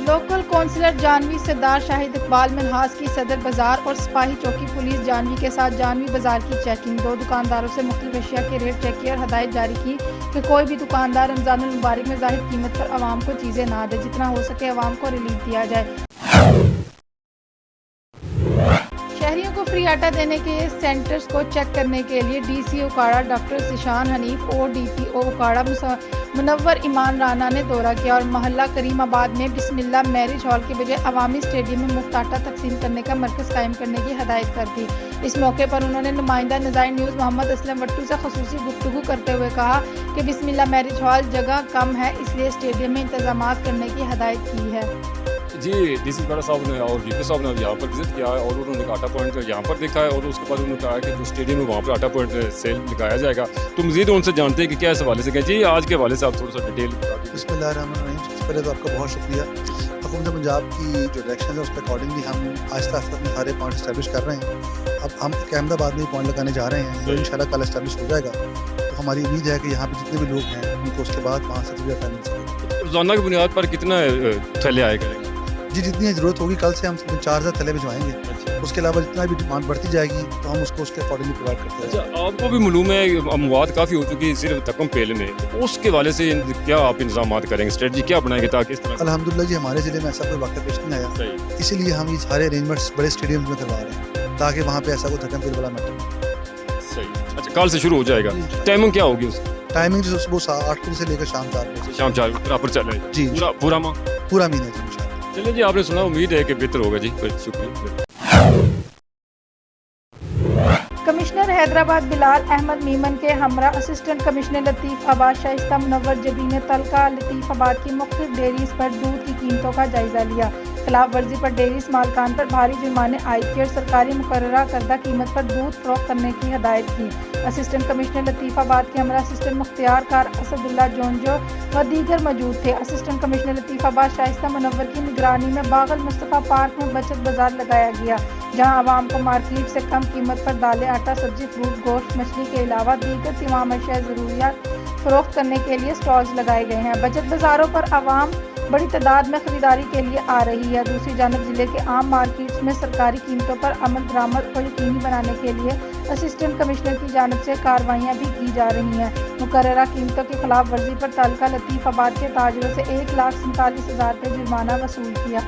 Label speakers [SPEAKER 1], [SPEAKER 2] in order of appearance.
[SPEAKER 1] Local councillor Janvi सरदार शाहिद इकबाल मनहास की सदर बाजार और सिपाही चौकी पुलिस जानवी के साथ जानवी बाजार की चेकिंग। 2 दुकानदारों से मुख्तलिफ अशिया के रेट चेक किए और हदायत जारी की कि कोई भी दुकानदार रमजानुल मुबारक में जाहिर कीमत पर आवाम को चीजें ना दे, जितना हो सके आवाम को रिलीफ दिया जाए। शहरियों को फ्री आटा देने के सेंटर्स को चेक करने के लिए डीसी उकाड़ा डॉक्टर जिशान हनीफ और डीपीओ उकाड़ा मुनव्वर ईमान राना ने दौरा किया और मोहल्ला करीमाबाद में बिस्मिल्लाह मैरिज हॉल के बजाय अवामी स्टेडियम में मुफ्त आटा तकसीम करने का मरकज कायम करने की हदायत कर दी। इस मौके पर उन्होंने नुमाइंदा नज़ाइन न्यूज़ मोहम्मद असलम वट्टू से खसूसी गुफ्तगू करते हुए कहा कि बिस्मिल्लाह मैरिज हॉल जगह कम है, इसलिए स्टेडियम में इंतजामात करने की हदायत की है।
[SPEAKER 2] जी डीसी उकाड़ा साहब ने और डीपी साहब ने यहाँ पर विजिट किया है और उन्होंने आटा पॉइंट यहाँ पर देखा है और उसके बाद उन्होंने कहा कि जो स्टेडियम में वहाँ पर आटा पॉइंट सेल लगाया जाएगा। तो मज़ीद उनसे जानते हैं कि क्या इस हवाले से कहें। जी आज के हवाले से आप थोड़ा सा डिटेल बता दीजिए।
[SPEAKER 3] बिस्मिल्लाहिर्रहमानिर्रहीम। सबसे पहले तो आपका बहुत शुक्रिया। हुकूमत पंजाब की जो डायरेक्शन है उसके अकॉर्डिंगली हम आहिस्ता आहिस्ता अपने सारे पॉइंट इस्टेब्लिश कर रहे हैं। अब हम अहमदाबाद में पॉइंट लगाने जा रहे हैं, जो इंशाल्लाह कल इस्टेब्लिश हो जाएगा। तो हमारी उम्मीद है कि यहाँ पे जितने भी लोग हैं उनको उसके बाद वहाँ से फ्री आटा मिल सके।
[SPEAKER 2] रोज़ाना की बुनियाद पर कितना थैले आए करेंगे? जी
[SPEAKER 3] जितनी ज़रूरत होगी कल से हम 4000 थैले भिजवाएंगे।
[SPEAKER 2] अच्छा।
[SPEAKER 3] उसके अलावा जितना भी डिमांड बढ़ती जाएगी तो हम उसको उसके अकॉर्डिंगली प्रोवाइड करते हैं।
[SPEAKER 2] अच्छा, आपको भी मालूम है अमवात काफ़ी हो चुकी है सिर्फ तकम पेल में, तो उसके वाले से क्या आप इंतजाम करेंगे, स्ट्रेटजी क्या बनाएंगे ताकि इस तरह?
[SPEAKER 3] अल्हम्दुलिल्लाह जी हमारे ज़िले में ऐसा कोई वाक़या पेश नहीं आया, इसीलिए हम ये सारे अरेंजमेंट्स बड़े स्टेडियम में करवा रहे हैं ताकि वहाँ पे ऐसा कोई थकम पेल वाला ना हो।
[SPEAKER 2] सही। अच्छा, कल से शुरू हो जाएगा। टाइमिंग क्या होगी उसकी?
[SPEAKER 3] टाइमिंग जो सुबह 8 बजे से लेकर शाम 4 बजे।
[SPEAKER 2] शाम 4 बजे बराबर चल रहा है
[SPEAKER 3] जी
[SPEAKER 2] पूरा माह?
[SPEAKER 3] पूरा महीना जी इंशाल्लाह।
[SPEAKER 2] चलिए जी, आपने सुना, उम्मीद है कि बेहतर होगा जी। शुक्रिया।
[SPEAKER 1] कमिश्नर हैदराबाद बिलाल अहमद मीमन के हमरा असिस्टेंट कमिश्नर लतीफ़ आबाद शाइस्ता मुनव्वर जबी ने तलका लतीफ़ आबाद की मुख्तलिफ डेयरीज पर दूध की कीमतों का जायजा लिया। खिलाफ वर्जी पर डेयरीज मालकान पर भारी जुर्माने आयद किए और सरकारी मुकर्ररा करदा कीमत पर दूध फरोख्त करने की हदायत की। असिस्टेंट कमिश्नर लतीफ़ आबाद के हमरा असिस्टेंट मुख्तियार कार असदुल्ला जोंजो व दीगर मौजूद थे। असिस्टेंट कमिश्नर लतीफ़ आबाद शाइस्ता मुनव्वर की निगरानी में बागल मुस्तफ़ा पार्क में बचत बाजार लगाया गया, जहां आवाम को मार्केट से कम कीमत पर दालें, आटा, सब्जी, फ्रूट, गोश्त, मछली के अलावा दीगर तमाम अशिया ज़रूरियात फरोख्त करने के लिए स्टॉल्स लगाए गए हैं। बचत बाज़ारों पर आवाम बड़ी तादाद में खरीदारी के लिए आ रही है। दूसरी जानब जिले के आम मार्केट्स में सरकारी कीमतों पर अमल दरामद को यकीनी बनाने के लिए असिस्टेंट कमिश्नर की जानब से कार्रवाइयाँ भी की जा रही हैं। मुकर्ररा कीमतों की खिलाफ वर्जी पर तालका लतीफ़ आबाद के ताजरों से 1,47,000 रुपये जुर्माना वसूल किया।